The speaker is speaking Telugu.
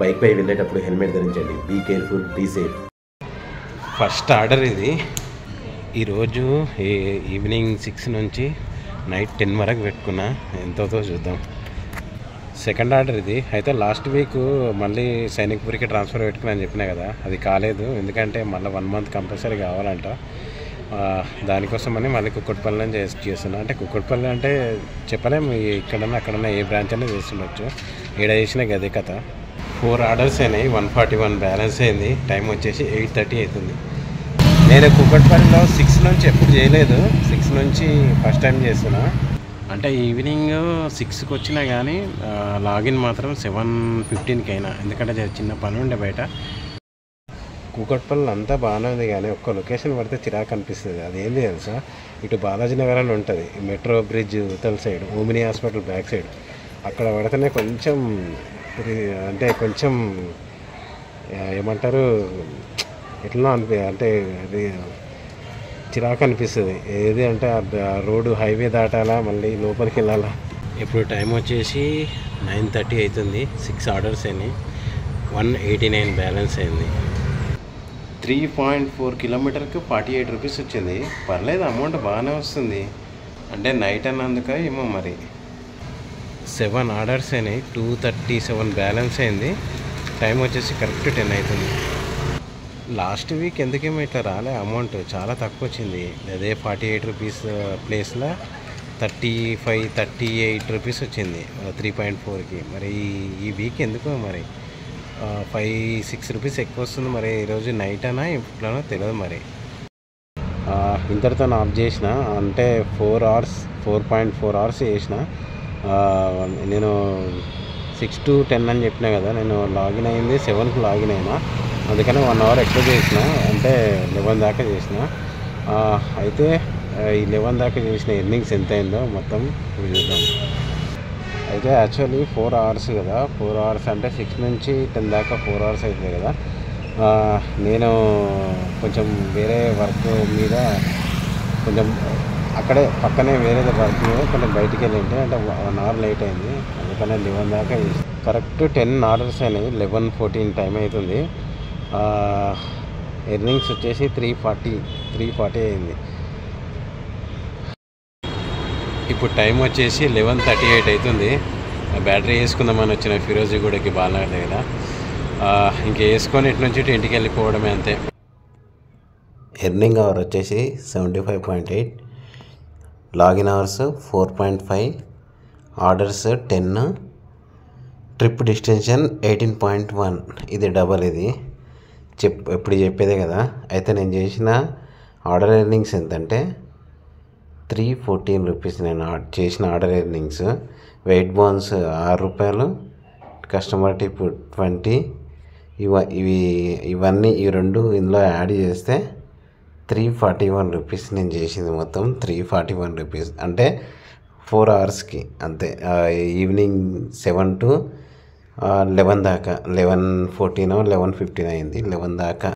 బైక్ పై వెళ్ళేటప్పుడు హెల్మెట్ ధరించండి. Be careful, be safe. First order ఇది. ఈరోజు ఈవినింగ్ 6 నుంచి నైట్ 10 వరకు పెట్టుకున్నా. ఎంతోతో చూద్దాం. సెకండ్ ఆర్డర్ ఇది. అయితే లాస్ట్ వీక్ మళ్ళీ సైనిక్పూర్కి ట్రాన్స్ఫర్ పెట్టుకున్నా అని చెప్పినా కదా, అది కాలేదు. ఎందుకంటే మళ్ళీ 1 మంత్ కంపల్సరీ కావాలంట. దానికోసమని మళ్ళీ కుక్కట్పల్లి చేస్తున్నా. అంటే కుక్కట్పల్లి అంటే చెప్పలేము, ఇక్కడన్నా అక్కడన్నా ఏ బ్రాంచ్ అయినా చేస్తుండొచ్చు. ఏడ చేసినా గదే కథ. 4 ఆర్డర్స్ అయినాయి, 141 బ్యాలెన్స్ అయింది. టైం వచ్చేసి 8:30 అవుతుంది. నేను కుక్కట్పల్లిలో 6 నుంచి ఎప్పుడు చేయలేదు. 6 నుంచి ఫస్ట్ టైం చేస్తున్నా. అంటే ఈవినింగ్ 6కి వచ్చినా కానీ లాగిన్ మాత్రం 7:15కి అయినా. ఎందుకంటే చిన్న పని ఉండే బయట. కూకట్పల్లి అంతా బాగానే ఉంది, కానీ ఒక్క లొకేషన్ పడితే చిరాకు అనిపిస్తుంది. అదేంది తెలుసా, ఇటు బాలాజీ నగర్ అని ఉంటుంది, మెట్రో బ్రిడ్జ్ ఉత్తల side, Omni hospital back side. అక్కడ పడితేనే కొంచెం అంటే కొంచెం ఏమంటారు, ఎట్లా అంటే అది చిరాకు అనిపిస్తుంది. ఏది అంటే ఆ రోడ్డు హైవే దాటాలా, మళ్ళీ లోపలికి వెళ్ళాలా. ఇప్పుడు టైం వచ్చేసి 9:30 అవుతుంది. 6 ఆర్డర్స్ అయినాయి, 189 బ్యాలెన్స్ అయింది. 3.4 కిలోమీటర్కి 48 రూపీస్ వచ్చింది. పర్లేదు, అమౌంట్ బాగానే వస్తుంది. అంటే నైట్ అన్నందుక ఏమో మరి. 7 ఆర్డర్స్ అయినాయి, 237 బ్యాలెన్స్ అయింది. టైం వచ్చేసి కరెక్ట్ 10 అవుతుంది. లాస్ట్ వీక్ ఎందుకేమో ఇట్లా రాలే, అమౌంట్ చాలా తక్కువ వచ్చింది. అదే 48 రూపీస్ ప్లేస్లో 38 రూపీస్ వచ్చింది 3.4కి. మరి ఈ వీక్ ఎందుకో మరి 5-6 రూపీస్ ఎక్కువ వస్తుంది. మరి ఈరోజు నైట్ అనా ఎప్పుడైనా తెలియదు. మరి ఇంతటితో ఆఫ్ చేసిన. అంటే 4.4 అవర్స్ చేసిన. నేను 6 to 10 అని చెప్పినా కదా, నేను లాగిన్ అయింది 7కి లాగిన్ అయినా. అందుకని 1 అవర్ ఎక్కువ చేసిన, అంటే 11 దాకా చేసిన. అయితే ఈ 11 దాకా చేసిన ఎర్నింగ్స్ ఎంత అయిందో మొత్తం చూద్దాం. అయితే యాక్చువల్లీ 4 అవర్స్ కదా, 4 అవర్స్ అంటే 6 నుంచి 10 దాకా 4 అవర్స్ అవుతుంది కదా. నేను కొంచెం వేరే వర్క్ మీద, కొంచెం అక్కడే పక్కనే వేరే వర్క్ మీద కొంచెం బయటికి వెళ్ళింటే, అంటే 1 అవర్ లేట్ అయింది. అందుకనే 11 దాకా కరెక్ట్ 10 ఆర్డర్స్ అయినాయి. 11:14 టైం అవుతుంది. ఎర్నింగ్స్ వచ్చేసి 340 అయింది. ఇప్పుడు టైం వచ్చేసి 11:38 అవుతుంది. బ్యాటరీ వేసుకుందామని వచ్చిన ఫిరోజీగూడకి, బాలనగర్ దగ్గర. ఇంక వేసుకొని ఇటు నుంచి ఇంటికి వెళ్ళిపోవడమే, అంతే. ఎర్నింగ్ అవర్ వచ్చేసి 75.8, login hours 4.5, orders 10, trip distension 18.1. ఇది డబల్. ఇది ఎప్పుడు చెప్పేదే కదా. అయితే నేను చేసిన ఆర్డర్ ఎర్నింగ్స్ ఎంతంటే 314 రూపీస్. నేను చేసిన ఆర్డర్ ఎర్నింగ్స్. వెయిట్ బోన్స్ 6 రూపాయలు, కస్టమర్ టిప్ 20. ఇవన్నీ ఈ రెండు ఇందులో యాడ్ చేస్తే 341 రూపీస్ నేను చేసింది. మొత్తం 341 రూపీస్ అంటే 4 అవర్స్కి, అంతే. ఈవినింగ్ 7 to 11 దాకా, 11:14 11:15 అయింది. 11 దాకా